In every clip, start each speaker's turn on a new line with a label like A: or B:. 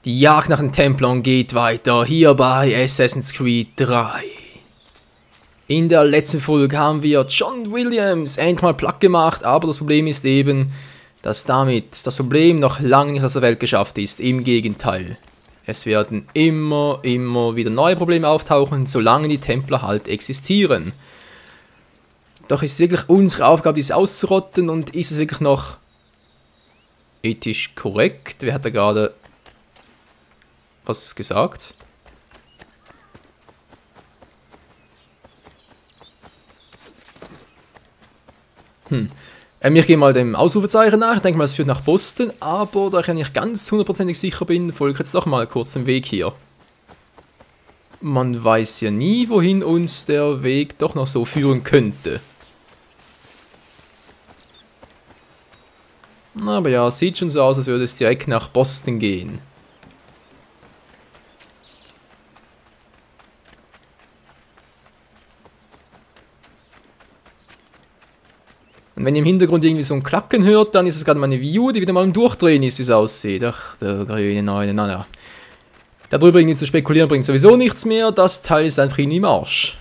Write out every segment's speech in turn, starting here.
A: Die Jagd nach den Templern geht weiter, hier bei Assassin's Creed 3. In der letzten Folge haben wir John Williams endlich mal platt gemacht, aber das Problem ist eben, dass damit das Problem noch lange nicht aus der Welt geschafft ist. Im Gegenteil. Es werden immer wieder neue Probleme auftauchen, solange die Templer halt existieren. Doch ist es wirklich unsere Aufgabe, dies auszurotten, und ist es wirklich noch ethisch korrekt? Wer hat da gerade was gesagt? Ich gehe mal dem Ausrufezeichen nach. Ich denke mal, es führt nach Boston, aber da ich ja nicht ganz hundertprozentig sicher bin, folge ich jetzt doch mal kurz den Weg hier. Man weiß ja nie, wohin uns der Weg doch noch so führen könnte. Aber ja, sieht schon so aus, als würde es direkt nach Boston gehen. Und wenn ihr im Hintergrund irgendwie so ein Klacken hört, dann ist es gerade meine View, die wieder mal im Durchdrehen ist, wie es aussieht. Ach, der grüne Neune, na. Darüber irgendwie zu spekulieren bringt sowieso nichts mehr. Das Teil ist einfach im Arsch.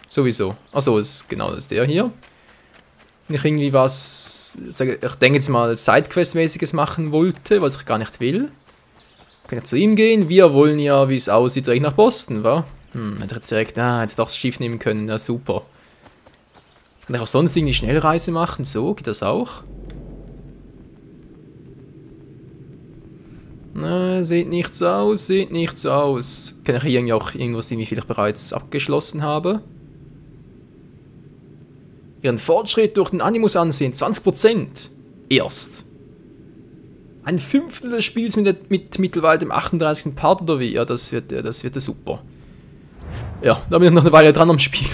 A: Sowieso. Achso, genau, das ist der hier. Wenn ich irgendwie was, ich denke jetzt mal, Sidequest-mäßiges machen wollte, was ich gar nicht will. Kann ich zu ihm gehen. Wir wollen ja, wie es aussieht, direkt nach Boston, wa? Hätte ich jetzt direkt, hätte ich doch das Schiff nehmen können, ja super. Kann ich auch sonst irgendwie Schnellreise machen? So, geht das auch? Na, sieht nichts aus, sieht nichts aus. Kann ich hier irgendwie auch irgendwas sehen, wie viel ich bereits abgeschlossen habe? Ihren Fortschritt durch den Animus ansehen, 20%. Erst. Ein Fünftel des Spiels mit mittlerweile dem 38. Part oder wie? Ja, das wird ja super. Ja, da bin ich noch eine Weile dran am Spiel.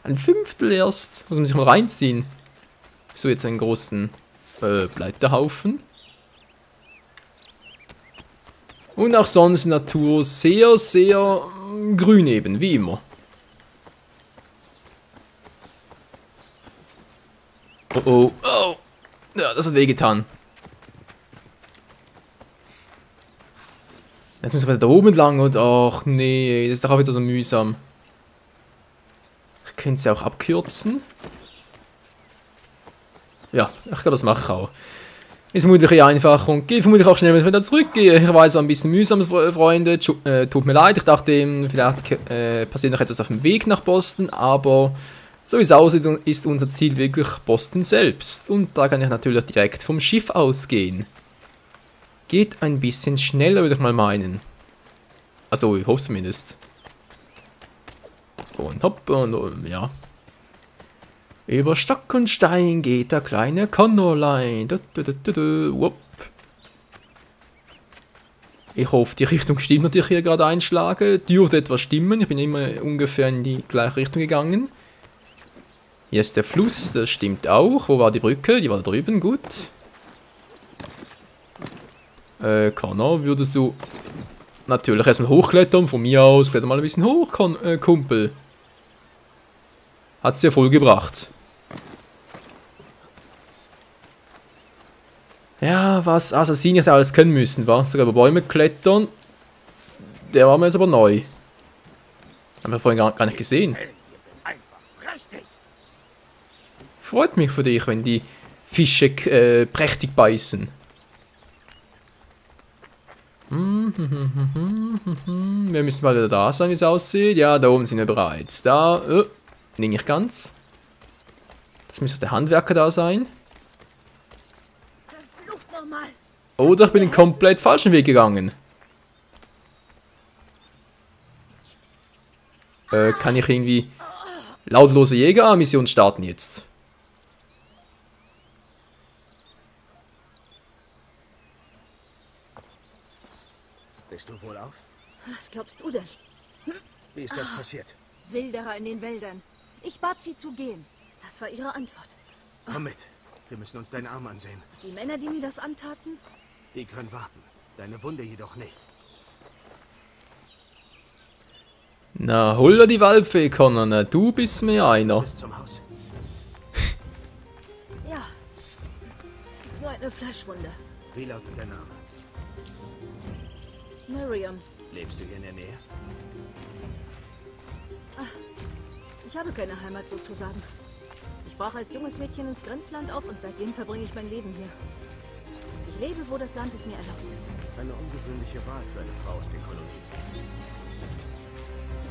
A: Ein Fünftel erst. Muss man sich mal reinziehen. So, jetzt einen großen Blätterhaufen. Und auch sonst Natur sehr grün eben, wie immer. Oh. Ja, das hat wehgetan. Jetzt müssen wir da oben lang und ach nee, das ist doch auch wieder so mühsam. Ich könnte es ja auch abkürzen. Ja, ich glaube, das mache ich auch. Ist vermutlich einfach und geht vermutlich auch schnell, wenn ich wieder zurückgehe. Ich weiß, ein bisschen mühsam, Freunde. Tut mir leid, ich dachte, vielleicht passiert noch etwas auf dem Weg nach Boston, aber so wie es aussieht, ist unser Ziel wirklich Boston selbst. Und da kann ich natürlich direkt vom Schiff ausgehen. Geht ein bisschen schneller, würde ich mal meinen. Also, ich hoffe es zumindest. Und hopp, und ja. Über Stock und Stein geht der kleine Connorlein. Wupp. Ich hoffe, die Richtung stimmt, die ich hier gerade einschlage. Dürfte etwas stimmen. Ich bin immer ungefähr in die gleiche Richtung gegangen. Hier ist der Fluss, das stimmt auch. Wo war die Brücke? Die war da drüben, gut. Connor, würdest du natürlich erstmal hochklettern? Von mir aus, kletter mal ein bisschen hoch, Kumpel. Hat's dir voll gebracht. Ja, was Assassinen nicht alles können müssen, wa? Sogar über Bäume klettern. Der war mir jetzt aber neu. Haben wir vorhin gar nicht gesehen. Freut mich für dich, wenn die Fische prächtig beißen. Wir müssen mal wieder da sein, wie es aussieht. Ja, da oben sind wir bereits. Da, nicht ganz. Das müsste der Handwerker da sein. Oder ich bin den komplett falschen Weg gegangen. Kann ich irgendwie lautlose Jäger-Mission starten jetzt?
B: Bist du wohl auf?
C: Was glaubst du denn?
B: Wie ist das passiert?
C: Wilderer in den Wäldern. Ich bat sie zu gehen. Das war ihre Antwort.
B: Komm mit. Wir müssen uns deinen Arm ansehen.
C: Die Männer, die mir das antaten?
B: Die können warten. Deine Wunde jedoch nicht.
A: Na, hol dir die Waldfee, Connor. Na, du bist mir einer.
B: Bis zum Haus.
C: Ja. Es ist nur eine Fleischwunde.
B: Wie lautet der Name?
C: Miriam.
B: Lebst du hier in der Nähe?
C: Ich habe keine Heimat sozusagen. Ich brach als junges Mädchen ins Grenzland auf und seitdem verbringe ich mein Leben hier. Ich lebe, wo das Land es mir erlaubt.
B: Eine ungewöhnliche Wahl für eine Frau aus den Kolonien.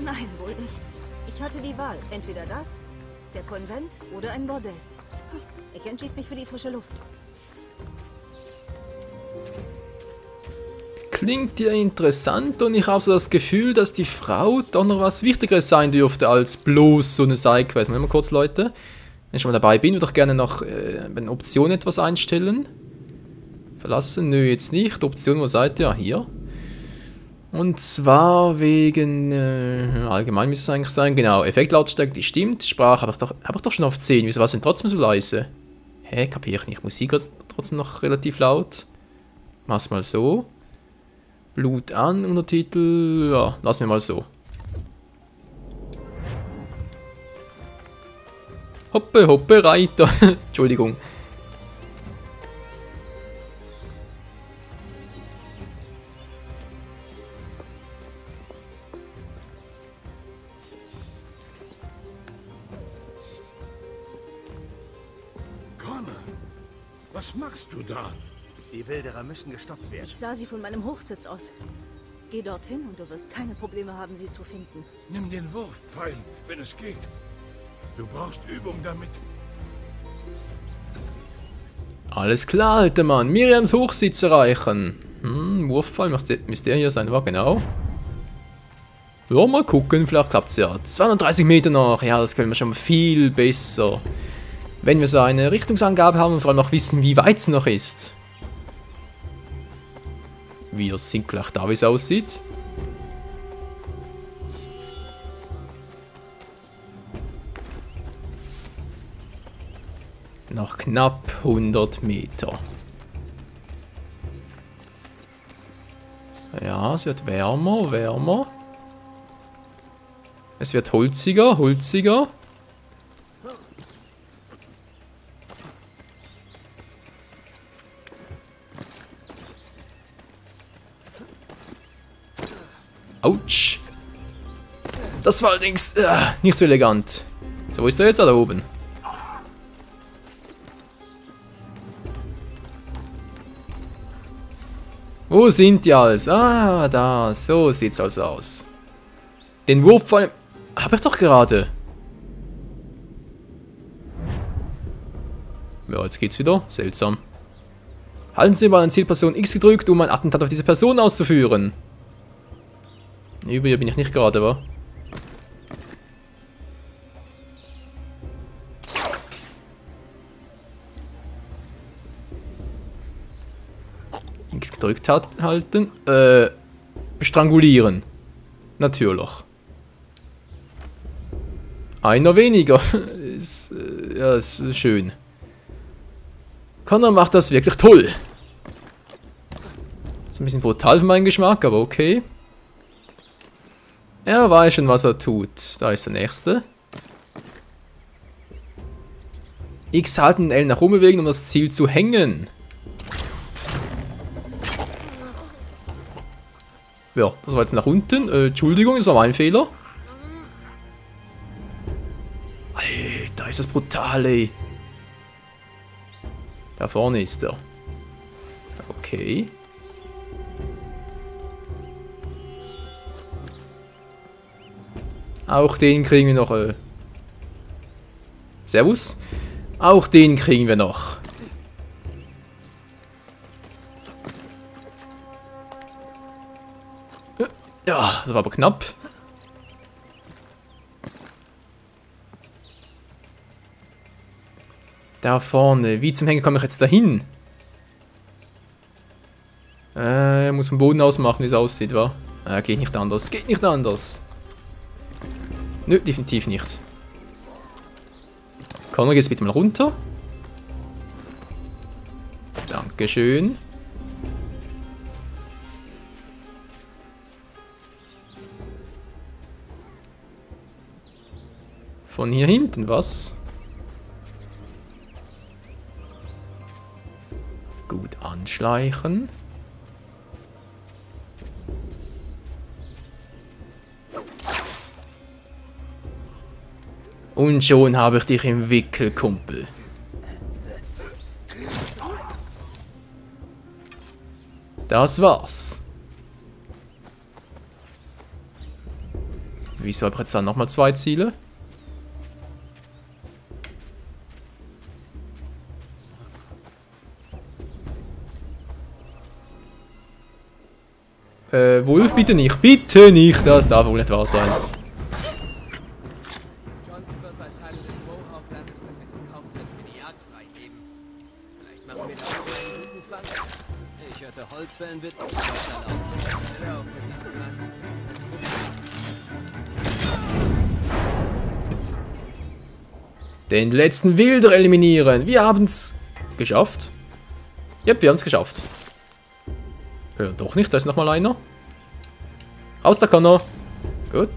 C: Nein, wohl nicht. Ich hatte die Wahl. Entweder das, der Konvent oder ein Bordell. Ich entschied mich für die frische Luft.
A: Klingt ja interessant und ich habe so das Gefühl, dass die Frau doch noch was Wichtigeres sein dürfte als bloß so eine Sidequest. Mal kurz, Leute. Wenn ich schon mal dabei bin, würde ich gerne noch bei den Optionen etwas einstellen. Verlassen? Nö, jetzt nicht. Option, wo seid ihr? Hier. Und zwar wegen, allgemein müsste es eigentlich sein, genau, Effektlautstärke, die stimmt. Sprache habe ich doch schon auf 10. Wieso war es denn trotzdem so leise? Hä, kapiere ich nicht. Musik trotzdem noch relativ laut. Mach's mal so. Blut an, Untertitel, ja, lassen wir mal so. Hoppe, hoppe, Reiter. Entschuldigung.
D: Connor, was machst du da?
B: Die Wilderer müssen gestoppt werden.
C: Ich sah sie von meinem Hochsitz aus. Geh dorthin und du wirst keine Probleme haben, sie zu finden.
D: Nimm den Wurfpfeil, wenn es geht. Du brauchst Übung damit.
A: Alles klar, alter Mann. Miriams Hochsitz erreichen. Wurffall müsste der hier sein, war genau. Ja, mal gucken, vielleicht klappt es ja. 230 Meter noch, ja, das können wir schon viel besser. Wenn wir so eine Richtungsangabe haben und vor allem auch wissen, wie weit es noch ist. Wir sind gleich da, wie es aussieht. Noch knapp 100 Meter. Ja, es wird wärmer, wärmer. Es wird holziger, holziger. Autsch. Das war allerdings nicht so elegant. So, wo ist der jetzt? Da oben. Wo sind die alles? Ah, da. So sieht's also aus. Den Wurf von... Habe ich doch gerade. Ja, jetzt geht's wieder. Seltsam. Halten Sie mal an Zielperson X gedrückt, um ein Attentat auf diese Person auszuführen. Über hier bin ich nicht gerade, wa? X gedrückt halten. Strangulieren. Natürlich. Einer weniger. Ja, ist schön. Connor macht das wirklich toll. Ist ein bisschen brutal für meinen Geschmack, aber okay. Er weiß schon, was er tut. Da ist der nächste. X halten L nach oben bewegen, um das Ziel zu hängen. Ja, das war jetzt nach unten. Entschuldigung, das war mein Fehler. Alter, ist das brutal, ey. Da vorne ist er. Okay. Auch den kriegen wir noch. Servus. Auch den kriegen wir noch. Ja, das war aber knapp. Da vorne. Wie zum Henker komme ich jetzt dahin? Muss vom Boden aus machen, wie es aussieht, wa? Geht nicht anders. Geht nicht anders. Nö, definitiv nicht. Connor, gehst bitte mal runter. Dankeschön. Von hier hinten, was? Gut anschleichen. Und schon habe ich dich im Wickel, Kumpel. Das war's. Wieso habe ich jetzt dann nochmal 2 Ziele? Wolf, bitte nicht. Bitte nicht. Das darf wohl nicht wahr sein.
E: Johnson wird bei Teilen des Mohawk-Landes, das er gekauft hat, für die Jagd freigeben. Vielleicht machen wir das einen guten Fang. Ich hörte, Holzfällen wird auch nicht erlaubt. Hör auf mit diesem Land.
A: Den letzten Wilder eliminieren. Wir haben's geschafft. Yep, wir haben's geschafft. Doch nicht, da ist nochmal einer. Raus, da kann er. Gut.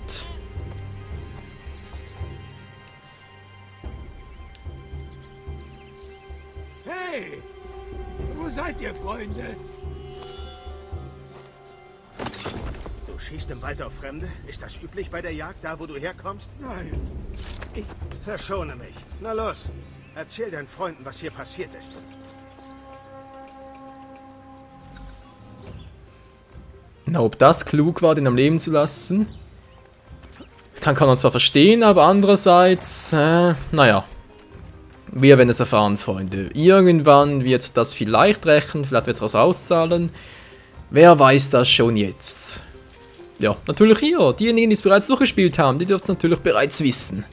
D: Hey! Wo seid ihr, Freunde?
B: Du schießt im Wald auf Fremde? Ist das üblich bei der Jagd, da wo du herkommst?
D: Nein.
B: Verschone mich. Na los, erzähl deinen Freunden, was hier passiert ist.
A: Na, ob das klug war, den am Leben zu lassen? Kann man zwar verstehen, aber andererseits, naja. Wir werden es erfahren, Freunde. Irgendwann wird das vielleicht rächen, vielleicht wird es was auszahlen. Wer weiß das schon jetzt? Ja, natürlich ihr. Diejenigen, die es bereits durchgespielt haben, die dürfen es natürlich bereits wissen.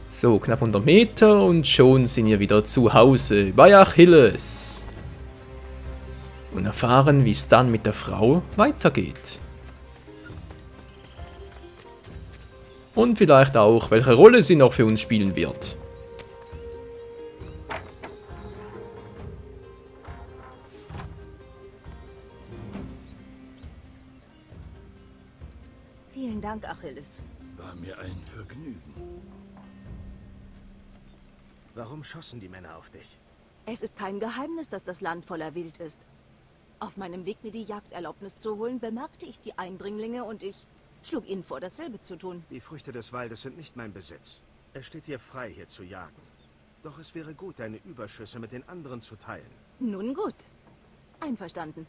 A: So, knapp 100 Meter und schon sind wir wieder zu Hause bei Achilles. Und erfahren, wie es dann mit der Frau weitergeht. Und vielleicht auch, welche Rolle sie noch für uns spielen wird.
C: Vielen Dank, Achilles.
D: War mir ein Vergnügen.
B: Warum schossen die Männer auf dich?
C: Es ist kein Geheimnis, dass das Land voller Wild ist. Auf meinem Weg, mir die Jagderlaubnis zu holen, bemerkte ich die Eindringlinge und ich schlug ihnen vor, dasselbe zu tun.
B: Die Früchte des Waldes sind nicht mein Besitz. Es steht dir frei, hier zu jagen. Doch es wäre gut, deine Überschüsse mit den anderen zu teilen.
C: Nun gut. Einverstanden.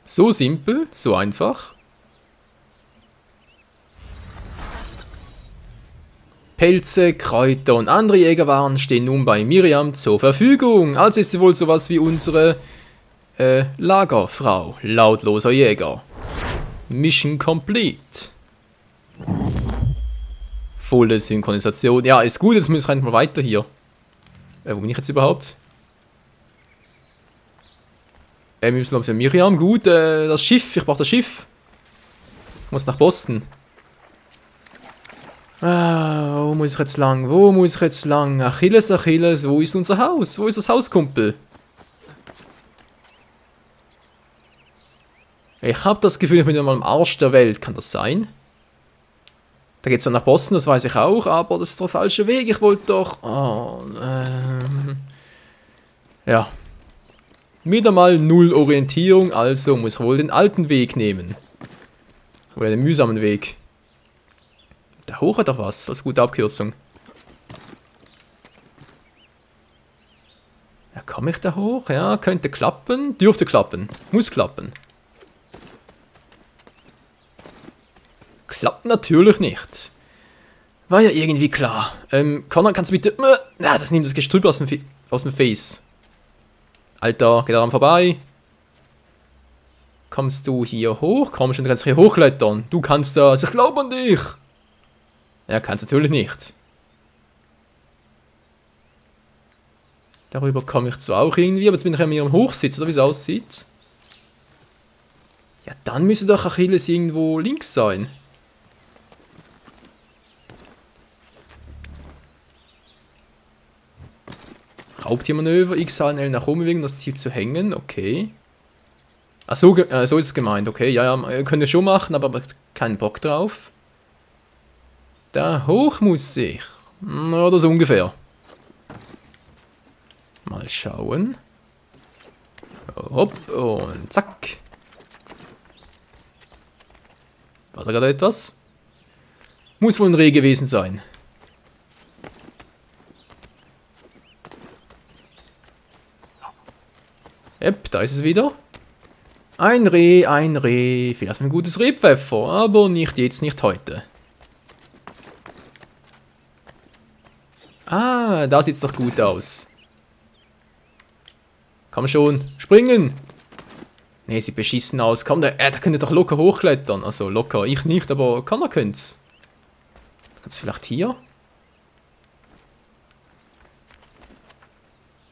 A: So simpel, so einfach. Pelze, Kräuter und andere Jägerwaren stehen nun bei Miriam zur Verfügung. Also ist sie wohl sowas wie unsere Lagerfrau, lautloser Jäger. Mission complete. Volle Synchronisation. Ja, ist gut, jetzt muss ich einfach mal weiter hier. Wo bin ich jetzt überhaupt? Wir müssen noch für Miriam. Gut, das Schiff, ich brauche das Schiff. Ich muss nach Boston. Wo muss ich jetzt lang? Wo muss ich jetzt lang? Achilles, Achilles, wo ist unser Haus? Wo ist das Haus, Kumpel? Ich habe das Gefühl, ich bin mal am Arsch der Welt. Kann das sein? Da geht es dann nach Boston, das weiß ich auch, aber das ist der falsche Weg. Ich wollte doch... Oh, ja. Wieder mal null Orientierung, also muss ich wohl den alten Weg nehmen. Oder den mühsamen Weg. Da hoch hat doch was, als gute Abkürzung. Ja, komme ich da hoch? Ja, könnte klappen. Dürfte klappen. Muss klappen. Klappt natürlich nicht. War ja irgendwie klar. Connor, kannst du bitte... Ja, das nimmt das Gestrüpp aus dem Face. Alter, geh daran vorbei. Kommst du hier hoch? Komm schon, du kannst hier hochklettern. Du kannst das. Ich glaube an dich. Ja, kannst natürlich nicht. Darüber komme ich zwar auch irgendwie, aber jetzt bin ich ja in ihrem Hochsitz, oder wie es aussieht. Ja, dann müsste doch Achilles irgendwo links sein. Raubtiermanöver, X-L nach oben bewegen, das Ziel zu hängen, okay. Ach so, so ist es gemeint, okay, ja, könnt ihr schon machen, aber keinen Bock drauf. Da hoch muss ich. Oder so ungefähr. Mal schauen. Hopp und zack. War da gerade etwas? Muss wohl ein Reh gewesen sein. Yep, da ist es wieder. Ein Reh, ein Reh. Vielleicht ein gutes Rehpfeffer, aber nicht jetzt, nicht heute. Ah, da sieht's doch gut aus. Komm schon, springen! Ne, sieht beschissen aus. Komm, der könnte doch locker hochklettern. Also locker, ich nicht, aber Connor könnte's. Kannst du vielleicht hier?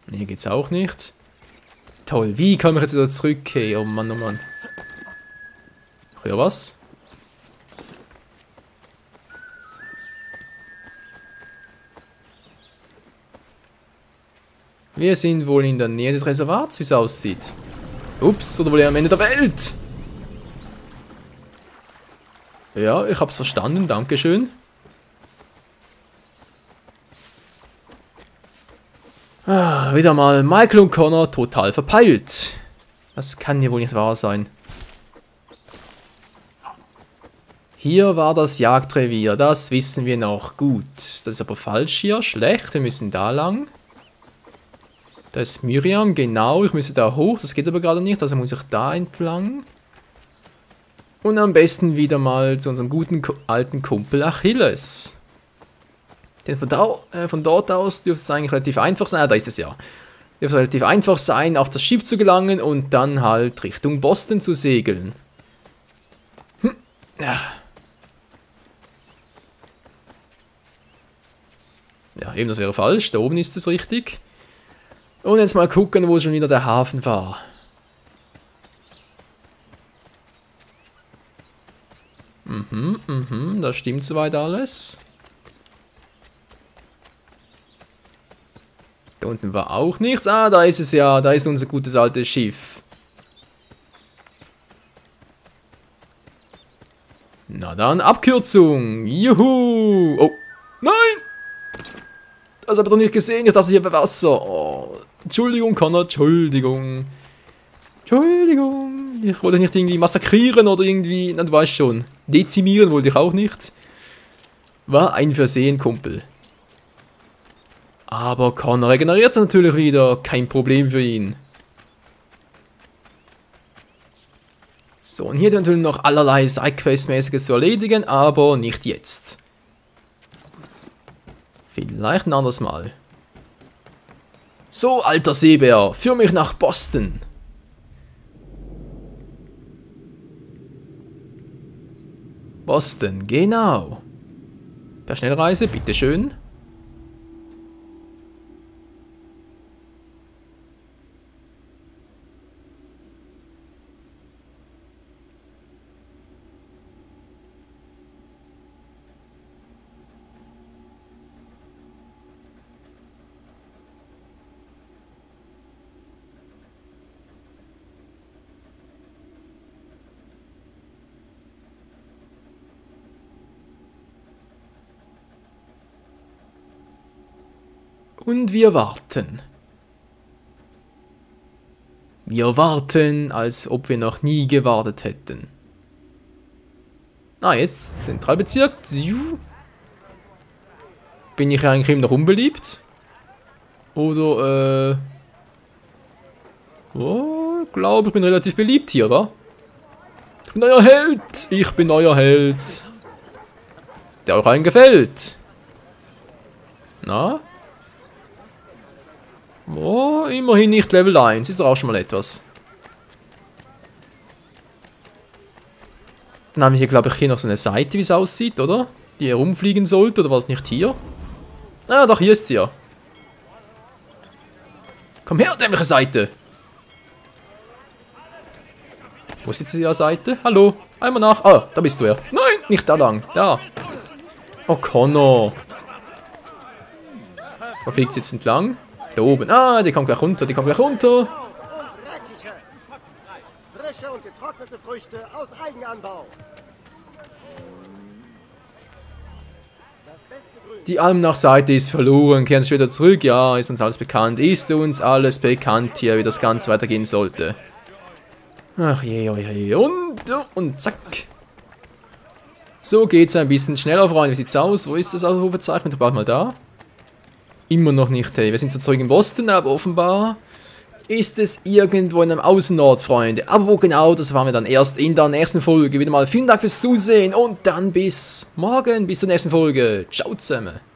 A: Ne, geht's auch nicht. Toll, wie komme ich jetzt wieder zurück? Hey, oh Mann, oh Mann. Ich höre was. Wir sind wohl in der Nähe des Reservats, wie es aussieht. Ups, oder wohl am Ende der Welt. Ja, ich hab's verstanden, dankeschön. Ah, wieder mal Michael und Connor total verpeilt. Das kann ja wohl nicht wahr sein. Hier war das Jagdrevier, das wissen wir noch. Gut, das ist aber falsch hier, schlecht, wir müssen da lang. Da ist Miriam, genau, ich müsste da hoch, das geht aber gerade nicht, also muss ich da entlang. Und am besten wieder mal zu unserem guten alten Kumpel Achilles. Denn von dort aus dürfte es eigentlich relativ einfach sein, da ist es ja. Dürfte es relativ einfach sein, auf das Schiff zu gelangen und dann halt Richtung Boston zu segeln. Ja. Ja, eben das wäre falsch, da oben ist es richtig. Und jetzt mal gucken, wo schon wieder der Hafen war. Das stimmt soweit alles. Da unten war auch nichts. Ah, da ist es ja. Da ist unser gutes altes Schiff. Na dann, Abkürzung. Juhu. Oh, nein. Das habe ich doch nicht gesehen. Ich dachte, hier bei Wasser. Oh, Entschuldigung, Connor. Entschuldigung. Entschuldigung. Ich wollte nicht irgendwie massakrieren oder irgendwie... Na, du weißt schon. Dezimieren wollte ich auch nicht. War ein Versehen, Kumpel. Aber Connor regeneriert sich natürlich wieder. Kein Problem für ihn. So, und hier hat er natürlich noch allerlei Sidequest-mäßiges zu erledigen, aber nicht jetzt. Vielleicht ein anderes Mal. So, alter Seebär, führ mich nach Boston. Boston, genau. Per Schnellreise, bitteschön. Und wir warten. Wir warten, als ob wir noch nie gewartet hätten. Ah, jetzt Zentralbezirk. Bin ich eigentlich noch unbeliebt? Oder, oh, glaube ich bin relativ beliebt hier, wa? Ich bin euer Held. Ich bin euer Held. Der euch allen gefällt. Na? Oh, immerhin nicht Level 1, ist doch auch schon mal etwas. Dann haben wir hier, glaube ich, hier noch so eine Seite, wie es aussieht, oder? Die herumfliegen sollte, oder war es nicht hier? Ah, doch, hier ist sie ja. Komm her, dämliche Seite! Wo ist jetzt die Seite? Hallo? Einmal nach. Ah, da bist du ja. Nein, nicht da lang. Da. Oh, Connor. Wo fliegt sie jetzt entlang? Da oben. Ah, die kommt gleich runter, die kommt gleich runter.
B: Frische und getrocknete Früchte aus Eigenanbau.
A: Die Almanach-Seite ist verloren, kehren Sie wieder zurück. Ja, ist uns alles bekannt. Ist uns alles bekannt hier, wie das Ganze weitergehen sollte. Ach je, oh je, und zack. So geht's ein bisschen schneller voran. Wie sieht's aus? Wo ist das Ausrufezeichen? Ich brauche mal da. Immer noch nicht, hey. Wir sind so zurück in Boston, aber offenbar ist es irgendwo in einem Außenort, Freunde. Aber wo genau, das erfahren wir dann erst in der nächsten Folge. Wieder mal vielen Dank fürs Zusehen und dann bis morgen, bis zur nächsten Folge. Ciao zusammen.